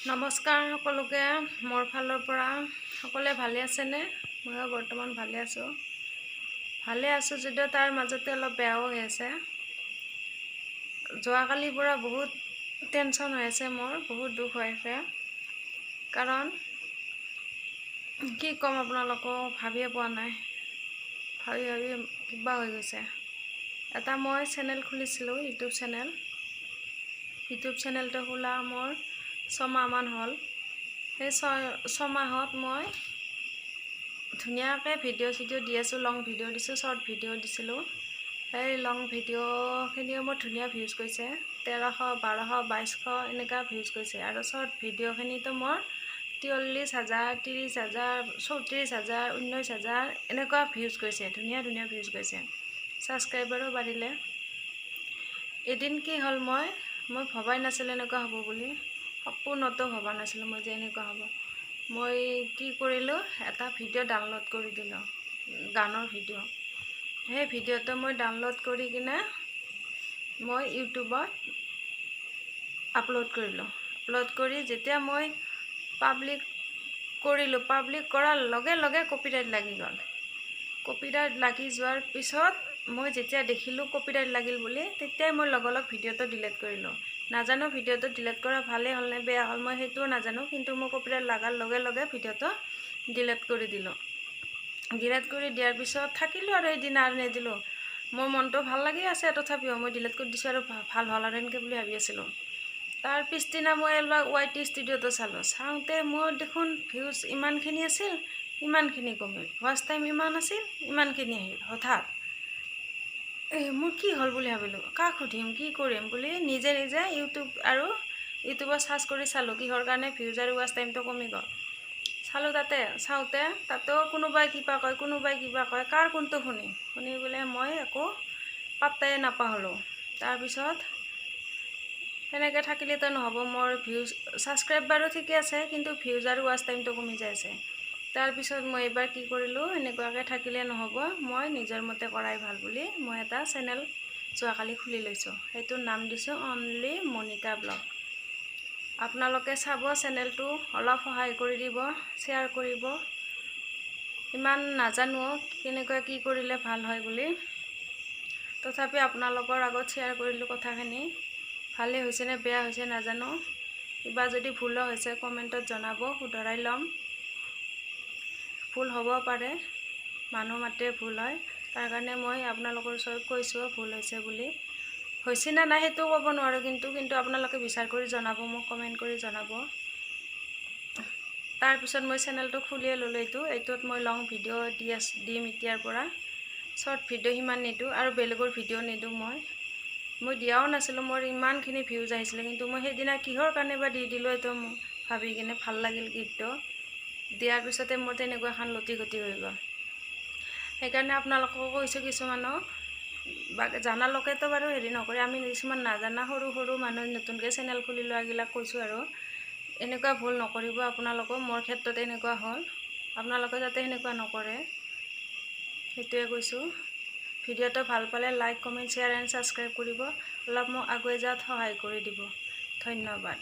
নমস্কাৰ সকলোকে মোৰ ফালৰ পৰা সকলোৱে ভালে আছেনে? ময়ো বৰ্তমান ভালে আছোঁ যদিও তাৰ মাজতে অলপ বেয়াও হৈ আছে। যোৱাকালিৰ পৰা বহুত টেনশ্যন হৈ আছে, মোৰ বহুত দুখ হৈ আছে। কাৰণ কি ক'ম আপোনালোকক ভাবিয়ে পোৱা নাই, ভাবি কিবা হৈ গৈছে। এটা মই চেনেল খুলিছিলোঁ, ইউটিউব চেনেলটো খোলা মোৰ 6 মাহমান হ'ল। সেই 6 মাহত মই ধুনীয়াকৈ ভিডিঅ' দি আছোঁ, লং ভিডিঅ' দিছোঁ, শ্বৰ্ট ভিডিঅ' দিছিলোঁ। সেই লং ভিডিঅ'খিনিও মোৰ ধুনীয়া ভিউজ গৈছে, 1300, 1200, 2200 এনেকুৱা ভিউজ গৈছে। আৰু শ্বৰ্ট ভিডিঅ'খিনিতো মোৰ 43,000, 30,000, 34,000, 19,000 এনেকুৱা ভিউজ গৈছে, ধুনীয়া ভিউজ গৈছে। ছাবস্ক্ৰাইবাৰো বাঢ়িলে। এদিন কি হ'ল, মই ভবাই নাছিলোঁ এনেকুৱা হ'ব বুলি। সপোনতো ভবা নাছিলোঁ মই যে এনেকুৱা হ'ব। মই কি কৰিলোঁ, এটা ভিডিঅ' ডাউনলোড কৰি দিলোঁ, গানৰ ভিডিঅ'। সেই ভিডিঅ'টো মই ডাউনলোড কৰি কিনে মই ইউটিউবত আপলোড কৰিলোঁ। আপলোড কৰি যেতিয়া মই পাব্লিক কৰাৰ লগে লগে কপিৰাইট লাগি গ'ল। কপিৰাইট লাগি যোৱাৰ পিছত মই যেতিয়া দেখিলোঁ কপিৰাইট লাগিল বুলি, তেতিয়াই মই লগ ভিডিঅ'টো ডিলিট কৰিলোঁ। নাজানো ভিডিঅ'টো ডিলিট কৰা ভালেই হ'ল নে বেয়া হ'ল, মই সেইটোও নাজানো। কিন্তু মই কপিৰাইট লগাৰ লগে লগে ভিডিঅ'টো ডিলিট কৰি দিলোঁ। ডিলিট কৰি দিয়াৰ পিছত থাকিলোঁ আৰু এদিন আৰু নিদিলোঁ। মোৰ মনটো ভাল লাগি আছে, তথাপিও মই ডিলিট কৰি দিছোঁ আৰু ভাল হ'ল আৰু এনেকৈ বুলি ভাবি আছিলোঁ। তাৰ পিছদিনা মই এবাৰ YT ষ্টুডিঅ'টো চাওঁতে মোৰ দেখোন ভিউজ ইমানখিনি আছিল, ইমানখিনি কমিল। ৱাচ টাইম ইমান আছিল, ইমানখিনি আহিল হঠাৎ। মোৰ কি হ'ল বুলি ভাবিলোঁ, কাক সুধিম কি কৰিম বুলি নিজে ইউটিউবত চাৰ্চ কৰি চালোঁ কিহৰ কাৰণে ভিউজ আৰু ৱাচ টাইমটো কমি গ'ল। চাওঁতে তাতেও কোনোবাই কিবা কয়, কাৰ কোনটো শুনি বোলে মই একো পাত্তাই নাপা হ'লোঁ। তাৰপিছত সেনেকৈ থাকিলেতো নহ'ব, মোৰ ভিউজ ছাবস্ক্ৰাইবাৰো ঠিকে আছে, কিন্তু ভিউজ আৰু ৱাচ টাইমটো কমি যাই আছে। তাৰপিছত মই এইবাৰ কি কৰিলোঁ, এনেকুৱাকৈ থাকিলে নহ'ব, মই নিজৰ মতে কৰাই ভাল বুলি মই এটা চেনেল যোৱাকালি খুলি লৈছোঁ। সেইটোৰ নাম দিছোঁ অনলি মনিকা ব্লগ। আপোনালোকে চাব, চেনেলটো অলপ সহায় কৰি দিব, শ্বেয়াৰ কৰিব। ইমান নাজানো কেনেকৈ কি কৰিলে ভাল হয় বুলি, তথাপি আপোনালোকৰ আগত শ্বেয়াৰ কৰিলোঁ কথাখিনি। ভালেই হৈছে নে বেয়া হৈছে নাজানো, কিবা যদি ভুলো হৈছে কমেণ্টত জনাব, শুধৰাই ল'ম। ভুল হ'ব পাৰে, মানুহ মাত্ৰে ভুল হয়। তাৰ কাৰণে মই আপোনালোকৰ ওচৰত কৈছোঁ ভুল হৈছে বুলি। হৈছে নে নাই সেইটো ক'ব নোৱাৰোঁ, কিন্তু আপোনালোকে বিচাৰ কৰি জনাব, মোক কমেণ্ট কৰি জনাব। তাৰপিছত মই চেনেলটো খুলিয়ে ল'লোঁ। এইটোত মই লং ভিডিঅ' দিম এতিয়াৰ পৰা। শ্বৰ্ট ভিডিঅ' সিমান নিদিওঁ আৰু বেলেগৰ ভিডিঅ' নিদিওঁ। মই দিয়াও নাছিলোঁ, মোৰ ইমানখিনি ভিউজ আহিছিলে, কিন্তু মই সেইদিনা কিহৰ কাৰণে বা দি দিলোঁ, এইটো ভাবি কিনে ভাল লাগিল গীতটো দিয়াৰ পিছতে মোৰ তেনেকুৱা এখন লতি গতি হৈ গ'ল। সেইকাৰণে আপোনালোককো কৈছোঁ, কিছুমানক জানা লোকেতো বাৰু হেৰি নকৰে, আমি কিছুমান নাজানা সৰু মানুহ নতুনকৈ চেনেল খুলি লোৱাগিলাক কৈছোঁ আৰু এনেকুৱা ভুল নকৰিব আপোনালোকেও। মোৰ ক্ষেত্ৰত এনেকুৱা হ'ল, আপোনালোকে যাতে সেনেকুৱা নকৰে সেইটোৱে কৈছোঁ। ভিডিঅ'টো ভাল পালে like, comment, share and subscribe কৰিব। অলপ মোক আগুৱাই যোৱাত সহায় কৰি দিব। ধন্যবাদ।